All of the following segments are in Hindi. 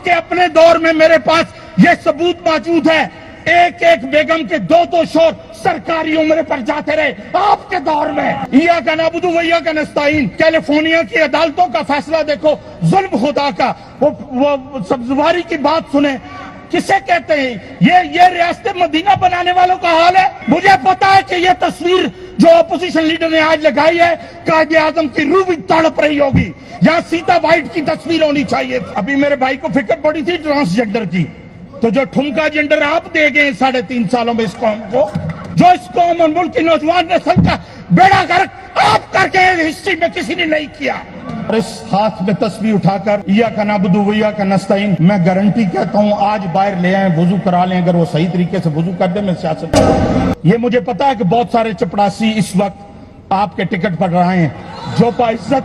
आपके अपने दौर में मेरे पास ये सबूत मौजूद है, एक एक बेगम के दो दो शोर सरकारी उम्र पर जाते रहे आपके दौर में। इया का नाबुदु वैया का नस्ताइन। कैलिफोर्निया की अदालतों का फैसला देखो, जुल्म खुदा का। वो सब्जवारी की बात सुने, किसे कहते हैं ये रियासत मदीना बनाने वालों का हाल है। मुझे पता है कि ये तस्वीर जो अपोजिशन लीडर ने आज लगाई है, कायदे आजम की रूह भी तड़प रही होगी। यहाँ सीता वाइट की तस्वीर होनी चाहिए। अभी मेरे भाई को फिक्र पड़ी थी ट्रांसजेंडर की, तो जो ठुमका जेंडर आप दे गए 3.5 सालों में इस कौम को, जो इस कौम और मुल्क की नौजवान नस्ल का बेड़ा गर्क आप करके हिस्ट्री में किसी ने नहीं किया। और इस हाथ में तस्वीर उठाकर इया का नाबुदु वैया का नस्ताइन, मैं गारंटी कहता हूँ आज बाहर ले आए, वजू करा लें। अगर वो सही तरीके से वजू कर दे, मैं सियासत। ये मुझे पता है कि बहुत सारे चपड़ासी इस वक्त आपके टिकट पर रहे हैं, जो बाइज्जत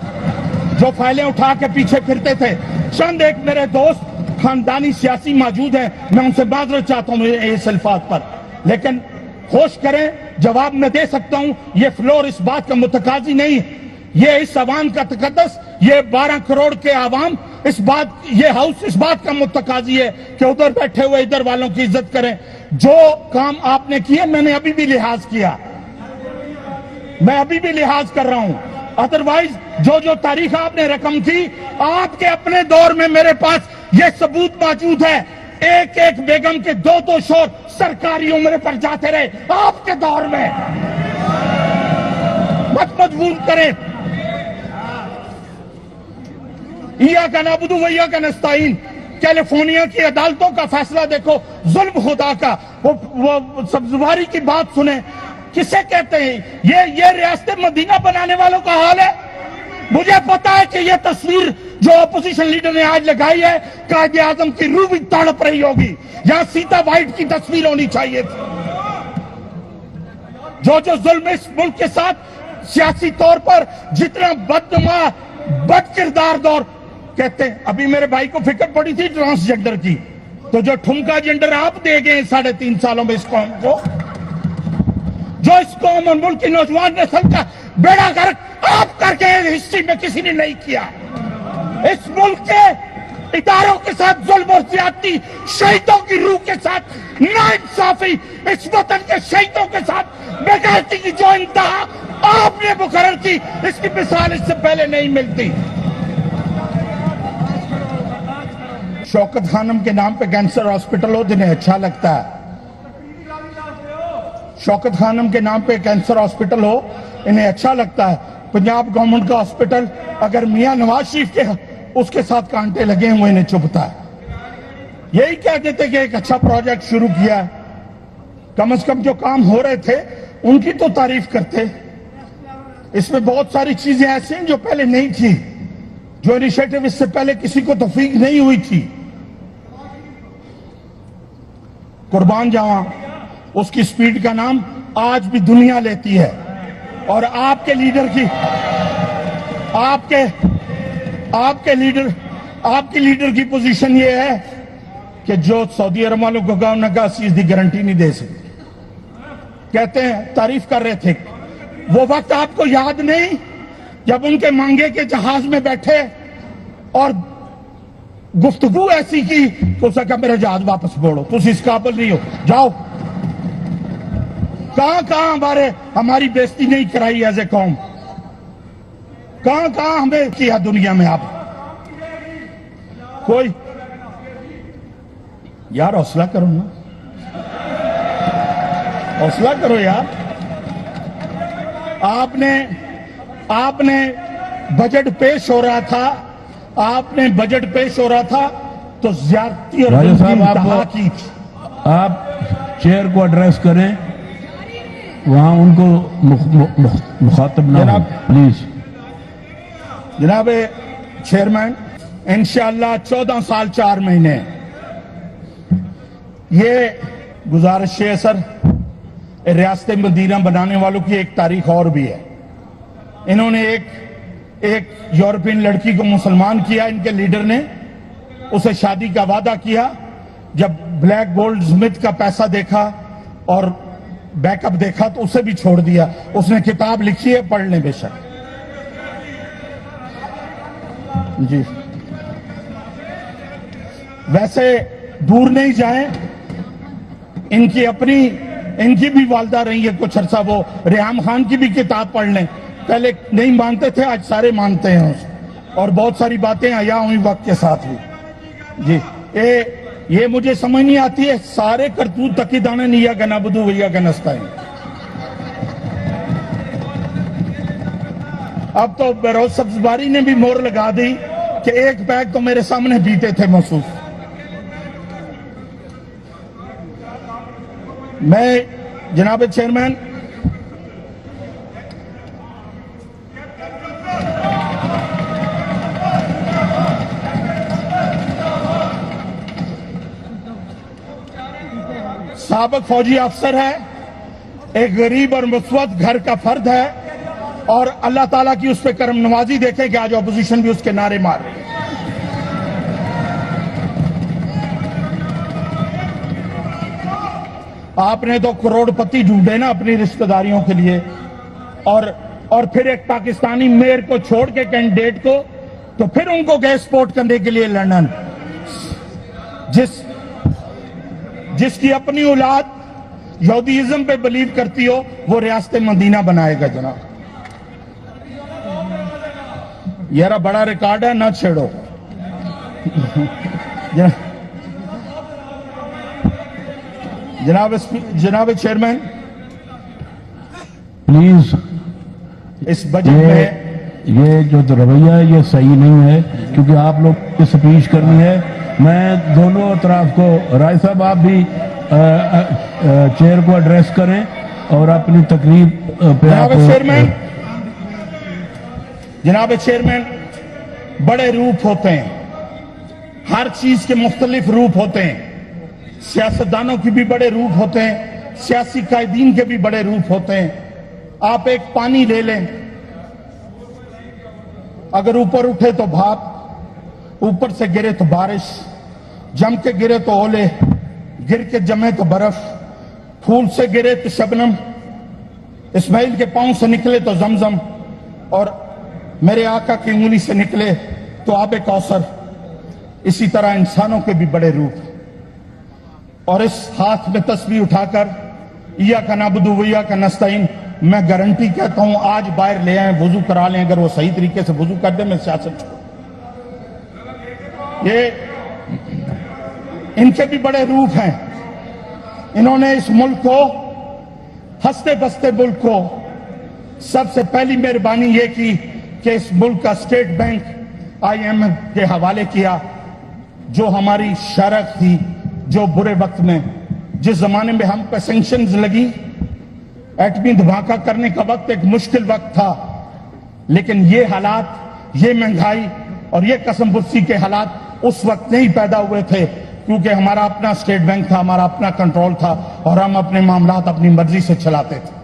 जो फाइलें उठा के पीछे फिरते थे। चंद एक मेरे दोस्त खानदानी सियासी मौजूद हैं, मैं उनसे माजरत चाहता हूँ इस अल्फाज पर, लेकिन होश करें, जवाब मैं दे सकता हूं। ये फ्लोर इस बात का मुतकाजी नहीं, ये इस अवाम का तकद्दस, ये 12 करोड़ के आवाम ये हाउस इस बात का मुतकाजी है कि उधर बैठे हुए इधर वालों की इज्जत करें। जो काम आपने किए मैंने अभी भी लिहाज किया, मैं अभी भी लिहाज कर रहा हूं। अदरवाइज जो तारीख आपने रकम की, आपके अपने दौर में मेरे पास ये सबूत मौजूद है, एक एक बेगम के दो दो शोर सरकारी उम्र पर जाते रहे आपके दौर में। मत मजबूर करें। इया का नाबुदु वैया का नस्ताइन। कैलिफोर्निया की अदालतों का फैसला देखो, जुल्म खुदा का। वो सब्जवारी की बात सुने, किसे कहते हैं ये रियासत मदीना बनाने वालों का हाल है। मुझे पता है कि ये तस्वीर जो अपोजिशन लीडर ने आज लगाई है, कायदे आजम की रूह भी तड़प रही होगी। यहाँ सीता वाइट की तस्वीर होनी चाहिए थी। जो जुल्म इस मुल्क के साथ सियासी तौर पर जितना बदनुमा बद किरदार दौर कहते हैं। अभी मेरे भाई को फिक्र पड़ी थी ट्रांसजेंडर की, तो जो ठुमका जेंडर आप दे गए 3.5 सालों में इस कौम को, जो इस कौम और मुल्क की नौजवान नस्ल का बेड़ा गर्क आप करके हिस्ट्री में किसी ने नहीं किया। इस मुल्क के इदारों के साथ जुल्म और ज्यादती, शहीदों की रूह के साथ नाइंसाफी, इस वतन के शहीदों के साथ बेगैरती की जो इंतहा आपने मुकर्रर की, इसकी मिसाल इससे पहले नहीं मिलती। शौकत खानम के नाम पे कैंसर हॉस्पिटल हो, जिन्हें अच्छा लगता है। शौकत खानम के नाम पे कैंसर हॉस्पिटल हो, इन्हें अच्छा लगता है। पंजाब गवर्नमेंट का हॉस्पिटल अगर मियां नवाज शरीफ के उसके साथ कांटे लगे हुए, इन्हें चुभता है। यही कह देते कि एक अच्छा प्रोजेक्ट शुरू किया है, कम से कम जो काम हो रहे थे उनकी तो तारीफ करते। इसमें बहुत सारी चीजें ऐसी हैं जो पहले नहीं थी, जो इनिशिएटिव इससे पहले किसी को तौफीक नहीं हुई थी। कुर्बान जावा, उसकी स्पीड का नाम आज भी दुनिया लेती है। और आपके लीडर की आपके लीडर की पोजीशन ये है कि जो सऊदी अरब वालों को कहा उन्होंने कहा सीधी गारंटी नहीं दे सकते। कहते हैं तारीफ कर रहे थे, वो वक्त आपको याद नहीं जब उनके मांगे के जहाज में बैठे और गुफ्तगू ऐसी की तो उसने कहा मेरा जहाज वापस मोड़ो, तुम इस काबिल नहीं हो, जाओ। कहां हमारी बेइज्जती नहीं कराई एज ए कौम, कहां हमें किया दुनिया में। आप कोई यार हौसला करो ना, हौसला करो यार। आपने बजट पेश हो रहा था, तो ज्यादती और की आप चेयर को एड्रेस करें, वहां उनको मुखातब ना हो प्लीज। जनाब चेयरमैन, इंशाअल्लाह 14 साल 4 महीने ये गुजारिश है सर। रियासत मदीना बनाने वालों की एक तारीख और भी है। इन्होंने एक यूरोपियन लड़की को मुसलमान किया, इनके लीडर ने उसे शादी का वादा किया। जब ब्लैक गोल्ड स्मिथ का पैसा देखा और बैकअप देखा तो उसे भी छोड़ दिया। उसने किताब लिखी है, पढ़ लें बेशक जी। वैसे दूर नहीं जाएं, इनकी भी वालदा रही है कुछ अरसा, वो रेहाम खान की भी किताब पढ़ लें। पहले नहीं मानते थे, आज सारे मानते हैं उसको, और बहुत सारी बातें आया हुई वक्त के साथ भी। जी ये मुझे समझ नहीं आती है, सारे करतूत तकीदाना निया गनाबुदू वैया का नस्ताइन। अब तो बरोज सब्जबारी ने भी मोहर लगा दी कि एक बैग तो मेरे सामने पीते थे महसूस। मैं जनाब चेयरमैन, साबिक फौजी अफसर है, एक गरीब और मुस्वत घर का फर्द है, और अल्लाह ताला की उस पर करम नवाजी देखें कि आज अपोजिशन भी उसके नारे मार रही है। आपने तो करोड़पति ढूंढे ना अपनी रिश्तेदारियों के लिए, और फिर एक पाकिस्तानी मेयर को छोड़ के कैंडिडेट को, तो फिर उनको गए सपोर्ट करने के लिए लंदन। जिसकी अपनी औलाद यहूदीज़म पे बिलीव करती हो, वो रियासत मदीना बनाएगा जनाब। यारा बड़ा रिकॉर्ड है, ना छेड़ो। जनाब चेयरमैन, प्लीज इस बजट में ये जो रवैया है ये सही नहीं है, क्योंकि आप लोग की स्पीच करनी है। मैं दोनों तरफ को, राय साहब आप भी चेयर को एड्रेस करें और अपनी तकरीर पे आप। जनाब चेयरमैन, बड़े रूप होते हैं, हर चीज के मुख्तलिफ रूप होते हैं। सियासतदानों की भी बड़े रूप होते हैं, सियासी कायदीन के भी बड़े रूप होते हैं। आप एक पानी ले लें, अगर ऊपर उठे तो भाप, ऊपर से गिरे तो बारिश, जम के गिरे तो ओले, गिर के जमे तो बर्फ, फूल से गिरे तो शबनम, इस्माइल के पांव से निकले तो जमजम, और मेरे आका की उंगली से निकले तो आबे कौसर। इसी तरह इंसानों के भी बड़े रूप। और इस हाथ में तस्बीह उठाकर इया का नाबुदू वैया का नस्ताइन, मैं गारंटी कहता हूं आज बाहर ले आए, वजू करा लें, अगर वो सही तरीके से वजू कर दे, मैं सियासत छोड़। ये इनके भी बड़े रूप हैं। इन्होंने इस मुल्क को, हंसते बसते मुल्क को, सबसे पहली मेहरबानी ये की कि इस मुल्क का स्टेट बैंक IMF के हवाले किया, जो हमारी शरक थी, जो बुरे वक्त में, जिस जमाने में हम पे सैंक्शंस लगी, एटमी धमाका करने का वक्त एक मुश्किल वक्त था, लेकिन ये हालात, ये महंगाई और ये कसमपुर्सी के हालात उस वक्त नहीं पैदा हुए थे, क्योंकि हमारा अपना स्टेट बैंक था, हमारा अपना कंट्रोल था, और हम अपने मामलात अपनी मर्जी से चलाते थे।